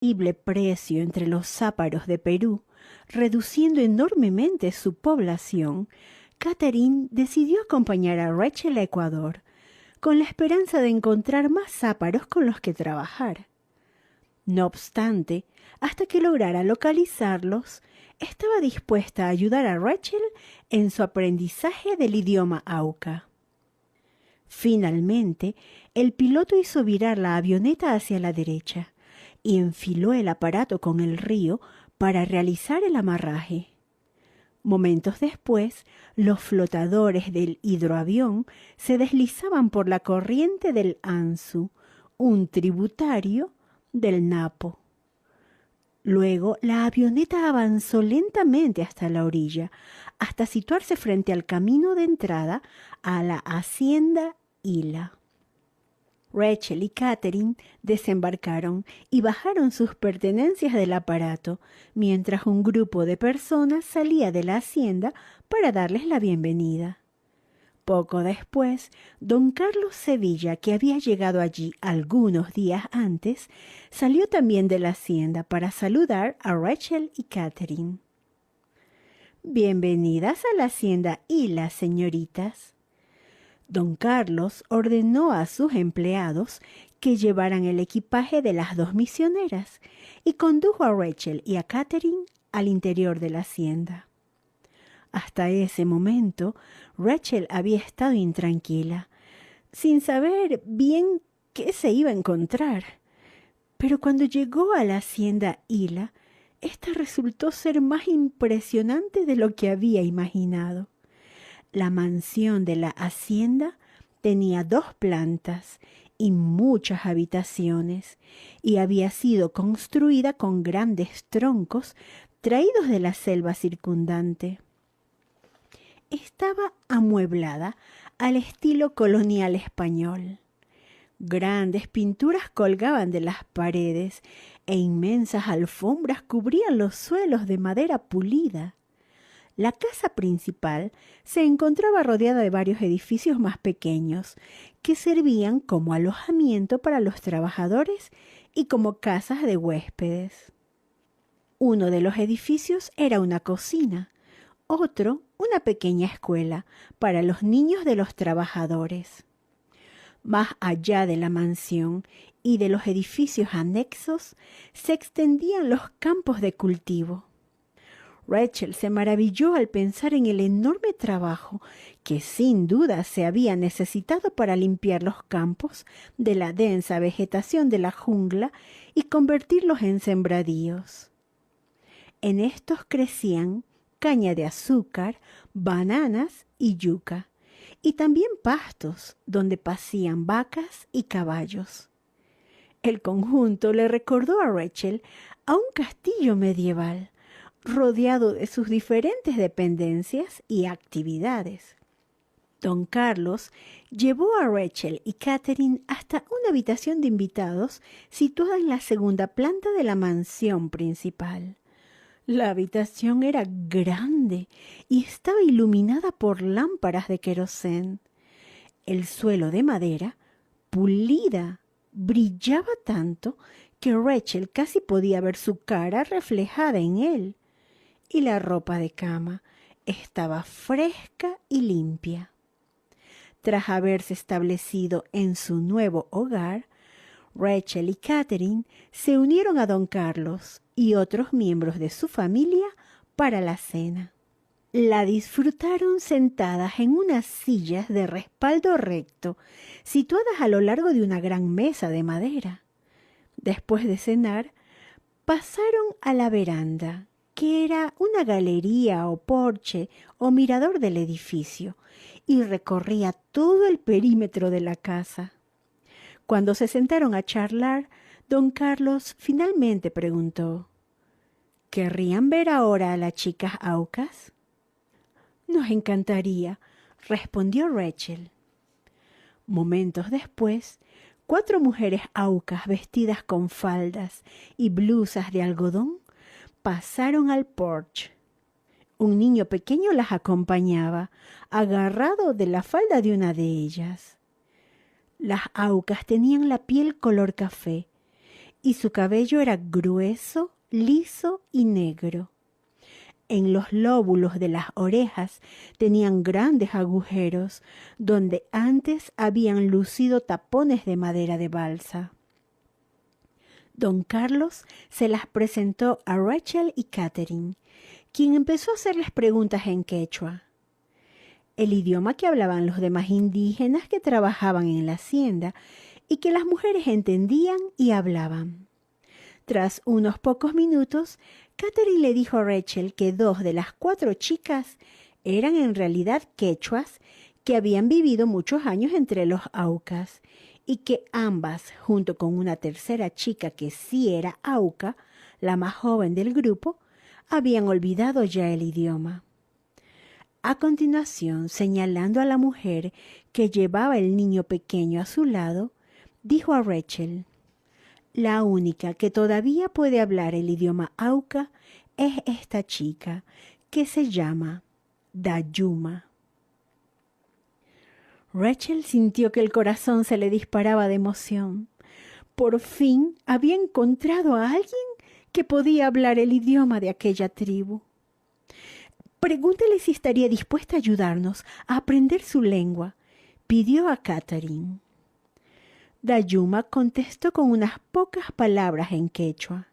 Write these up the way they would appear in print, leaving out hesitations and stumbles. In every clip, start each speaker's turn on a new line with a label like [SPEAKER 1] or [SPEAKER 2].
[SPEAKER 1] increíble precio entre los sáparos de Perú, reduciendo enormemente su población, Catherine decidió acompañar a Rachel a Ecuador, con la esperanza de encontrar más sáparos con los que trabajar. No obstante, hasta que lograra localizarlos, estaba dispuesta a ayudar a Rachel en su aprendizaje del idioma auca. Finalmente, el piloto hizo virar la avioneta hacia la derecha y enfiló el aparato con el río para realizar el amarraje. Momentos después, los flotadores del hidroavión se deslizaban por la corriente del Anzu, un tributario del Napo. Luego, la avioneta avanzó lentamente hasta la orilla, hasta situarse frente al camino de entrada a la hacienda Ila. Rachel y Catherine desembarcaron y bajaron sus pertenencias del aparato, mientras un grupo de personas salía de la hacienda para darles la bienvenida. Poco después, don Carlos Sevilla, que había llegado allí algunos días antes, salió también de la hacienda para saludar a Rachel y Catherine. «Bienvenidas a la hacienda Ila, señoritas». Don Carlos ordenó a sus empleados que llevaran el equipaje de las dos misioneras y condujo a Rachel y a Catherine al interior de la hacienda. Hasta ese momento, Rachel había estado intranquila, sin saber bien qué se iba a encontrar. Pero cuando llegó a la hacienda Ila, esta resultó ser más impresionante de lo que había imaginado. La mansión de la hacienda tenía 2 plantas y muchas habitaciones, y había sido construida con grandes troncos traídos de la selva circundante. Estaba amueblada al estilo colonial español. Grandes pinturas colgaban de las paredes e inmensas alfombras cubrían los suelos de madera pulida. La casa principal se encontraba rodeada de varios edificios más pequeños que servían como alojamiento para los trabajadores y como casas de huéspedes. Uno de los edificios era una cocina, otro una pequeña escuela para los niños de los trabajadores. Más allá de la mansión y de los edificios anexos se extendían los campos de cultivo. Rachel se maravilló al pensar en el enorme trabajo que sin duda se había necesitado para limpiar los campos de la densa vegetación de la jungla y convertirlos en sembradíos. En estos crecían caña de azúcar, bananas y yuca, y también pastos donde pasían vacas y caballos. El conjunto le recordó a Rachel a un castillo medieval, rodeado de sus diferentes dependencias y actividades. Don Carlos llevó a Rachel y Catherine hasta una habitación de invitados situada en la segunda planta de la mansión principal. La habitación era grande y estaba iluminada por lámparas de querosén. El suelo de madera, pulida, brillaba tanto que Rachel casi podía ver su cara reflejada en él. Y la ropa de cama estaba fresca y limpia. Tras haberse establecido en su nuevo hogar, Rachel y Catherine se unieron a don Carlos y otros miembros de su familia para la cena. La disfrutaron sentadas en unas sillas de respaldo recto, situadas a lo largo de una gran mesa de madera. Después de cenar, pasaron a la veranda, que era una galería o porche o mirador del edificio, y recorría todo el perímetro de la casa. Cuando se sentaron a charlar, don Carlos finalmente preguntó: ¿querrían ver ahora a las chicas aucas? Nos encantaría, respondió Rachel. Momentos después, 4 mujeres aucas vestidas con faldas y blusas de algodón pasaron al porche. Un niño pequeño las acompañaba, agarrado de la falda de una de ellas. Las aucas tenían la piel color café y su cabello era grueso, liso y negro. En los lóbulos de las orejas tenían grandes agujeros, donde antes habían lucido tapones de madera de balsa. Don Carlos se las presentó a Rachel y Catherine, quien empezó a hacerles preguntas en quechua, el idioma que hablaban los demás indígenas que trabajaban en la hacienda y que las mujeres entendían y hablaban. Tras unos pocos minutos, Catherine le dijo a Rachel que 2 de las 4 chicas eran en realidad quechuas que habían vivido muchos años entre los aucas y que ambas, junto con una tercera chica que sí era auca, la más joven del grupo, habían olvidado ya el idioma. A continuación, señalando a la mujer que llevaba el niño pequeño a su lado, dijo a Rachel: la única que todavía puede hablar el idioma auca es esta chica, que se llama Dayuma. Rachel sintió que el corazón se le disparaba de emoción. Por fin había encontrado a alguien que podía hablar el idioma de aquella tribu. Pregúntele si estaría dispuesta a ayudarnos a aprender su lengua, pidió a Catherine. Dayuma contestó con unas pocas palabras en quechua.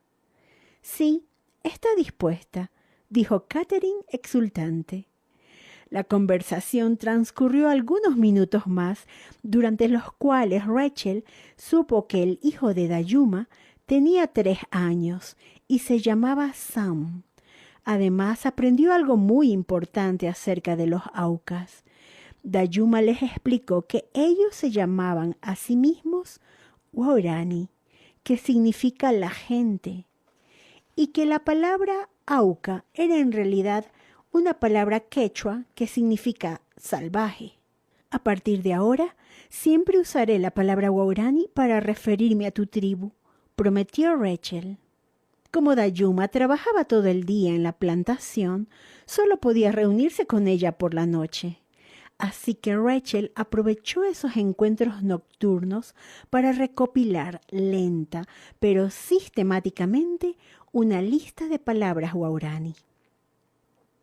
[SPEAKER 1] Sí, está dispuesta, dijo Catherine exultante. La conversación transcurrió algunos minutos más, durante los cuales Rachel supo que el hijo de Dayuma tenía 3 años y se llamaba Sam. Además, aprendió algo muy importante acerca de los aucas. Dayuma les explicó que ellos se llamaban a sí mismos Waorani, que significa la gente, y que la palabra auca era en realidad una palabra quechua que significa salvaje. A partir de ahora, siempre usaré la palabra Waorani para referirme a tu tribu, prometió Rachel. Como Dayuma trabajaba todo el día en la plantación, solo podía reunirse con ella por la noche. Así que Rachel aprovechó esos encuentros nocturnos para recopilar lenta, pero sistemáticamente, una lista de palabras Waorani.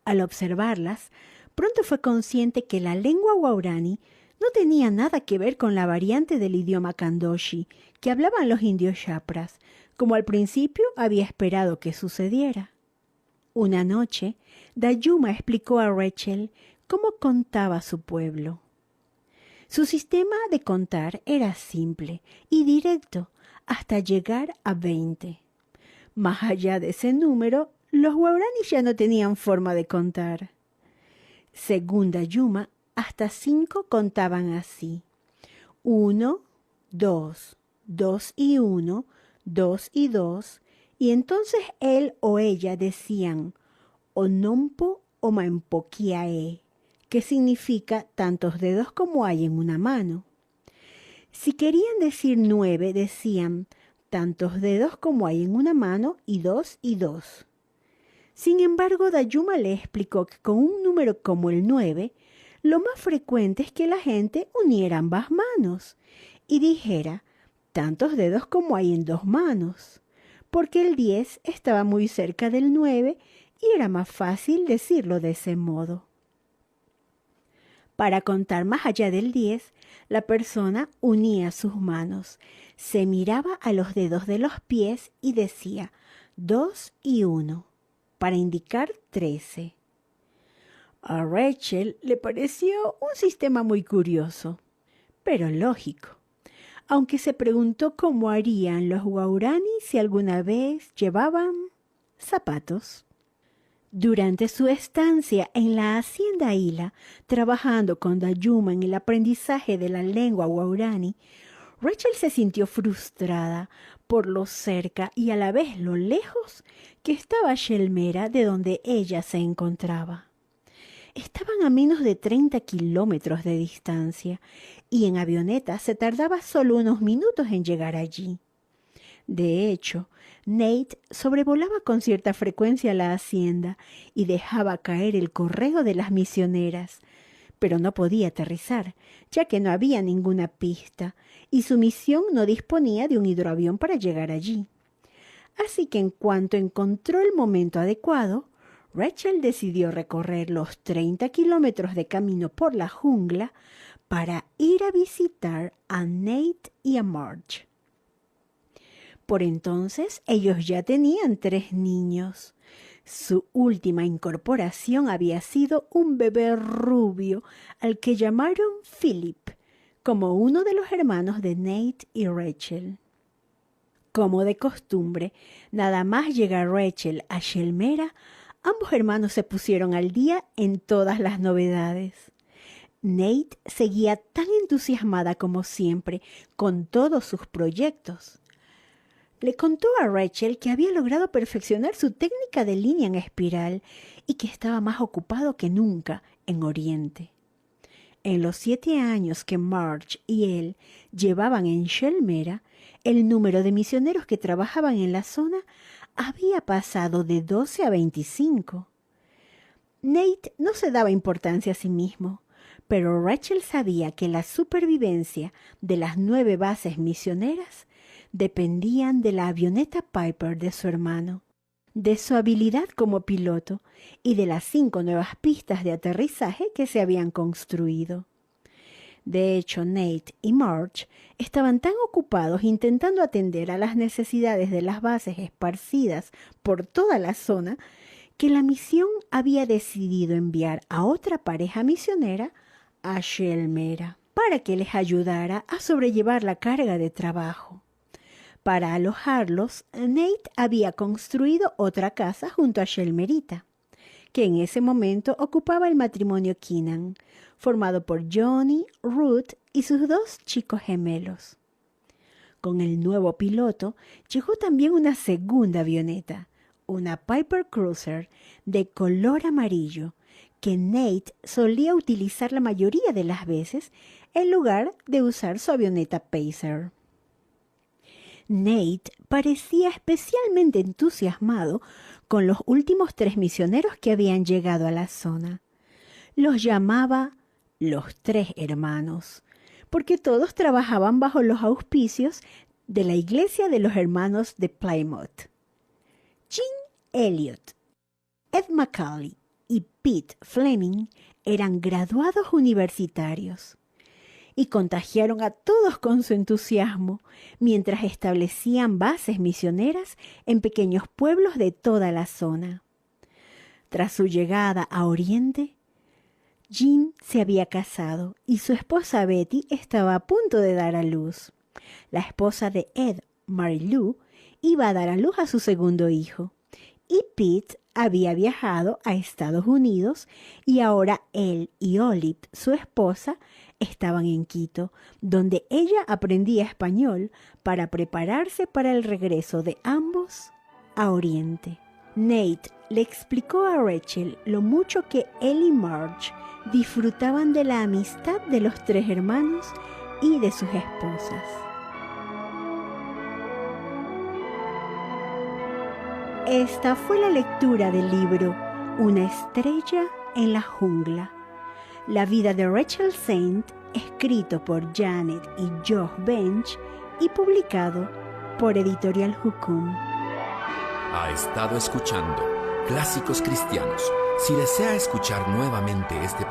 [SPEAKER 1] Al observarlas, pronto fue consciente que la lengua Waorani no tenía nada que ver con la variante del idioma Kandoshi que hablaban los indios Chapras, como al principio había esperado que sucediera. Una noche, Dayuma explicó a Rachel cómo contaba su pueblo. Su sistema de contar era simple y directo hasta llegar a 20. Más allá de ese número, los Waorani ya no tenían forma de contar. Según Dayuma, hasta 5 contaban así: 1, 2, 2 y 1, 2 y 2, y entonces él o ella decían Onompo o Maempoquiae, que significa tantos dedos como hay en una mano. Si querían decir 9, decían tantos dedos como hay en una mano y 2 y 2. Sin embargo, Dayuma le explicó que con un número como el 9, lo más frecuente es que la gente uniera ambas manos y dijera tantos dedos como hay en 2 manos, porque el 10 estaba muy cerca del 9 y era más fácil decirlo de ese modo. Para contar más allá del 10, la persona unía sus manos, se miraba a los dedos de los pies y decía 2 y 1, para indicar 13. A Rachel le pareció un sistema muy curioso, pero lógico, aunque se preguntó cómo harían los Waorani si alguna vez llevaban zapatos. Durante su estancia en la hacienda Hila, trabajando con Dayuma en el aprendizaje de la lengua Waorani, Rachel se sintió frustrada por lo cerca y a la vez lo lejos que estaba Shelmera de donde ella se encontraba. Estaban a menos de 30 kilómetros de distancia y en avioneta se tardaba solo unos minutos en llegar allí. De hecho, Nate sobrevolaba con cierta frecuencia la hacienda y dejaba caer el correo de las misioneras, pero no podía aterrizar, ya que no había ninguna pista y su misión no disponía de un hidroavión para llegar allí. Así que en cuanto encontró el momento adecuado, Rachel decidió recorrer los 30 kilómetros de camino por la jungla para ir a visitar a Nate y a Marge. Por entonces ellos ya tenían 3 niños. Su última incorporación había sido un bebé rubio al que llamaron Philip, como uno de los hermanos de Nate y Rachel. Como de costumbre, nada más llegar Rachel a Shelmera, ambos hermanos se pusieron al día en todas las novedades. Nate seguía tan entusiasmada como siempre con todos sus proyectos. Le contó a Rachel que había logrado perfeccionar su técnica de línea en espiral y que estaba más ocupado que nunca en Oriente. En los 7 años que Marge y él llevaban en Shelmera, el número de misioneros que trabajaban en la zona había pasado de 12 a 25. Nate no se daba importancia a sí mismo, pero Rachel sabía que la supervivencia de las 9 bases misioneras dependían de la avioneta Piper de su hermano, de su habilidad como piloto y de las 5 nuevas pistas de aterrizaje que se habían construido. De hecho, Nate y Marge estaban tan ocupados intentando atender a las necesidades de las bases esparcidas por toda la zona que la misión había decidido enviar a otra pareja misionera a Shelmera para que les ayudara a sobrellevar la carga de trabajo. Para alojarlos, Nate había construido otra casa junto a Shelmerita, que en ese momento ocupaba el matrimonio Keenan, formado por Johnny, Ruth y sus 2 chicos gemelos. Con el nuevo piloto llegó también una segunda avioneta, una Piper Cruiser de color amarillo, que Nate solía utilizar la mayoría de las veces en lugar de usar su avioneta Pacer. Nate parecía especialmente entusiasmado con los últimos 3 misioneros que habían llegado a la zona. Los llamaba los 3 hermanos, porque todos trabajaban bajo los auspicios de la Iglesia de los Hermanos de Plymouth. Jean Elliot, Ed McCauley y Pete Fleming eran graduados universitarios y contagiaron a todos con su entusiasmo mientras establecían bases misioneras en pequeños pueblos de toda la zona. Tras su llegada a Oriente, Jean se había casado y su esposa Betty estaba a punto de dar a luz. La esposa de Ed, Mary Lou, iba a dar a luz a su segundo hijo. Y Pete había viajado a Estados Unidos y ahora él y Olive, su esposa, estaban en Quito, donde ella aprendía español para prepararse para el regreso de ambos a Oriente. Nate le explicó a Rachel lo mucho que él y Marge disfrutaban de la amistad de los 3 hermanos y de sus esposas. Esta fue la lectura del libro Una estrella en la jungla. La vida de Rachel Saint, escrito por Janet y Joe Bench y publicado por Editorial Jukum.
[SPEAKER 2] Ha estado escuchando Clásicos Cristianos. Si desea escuchar nuevamente este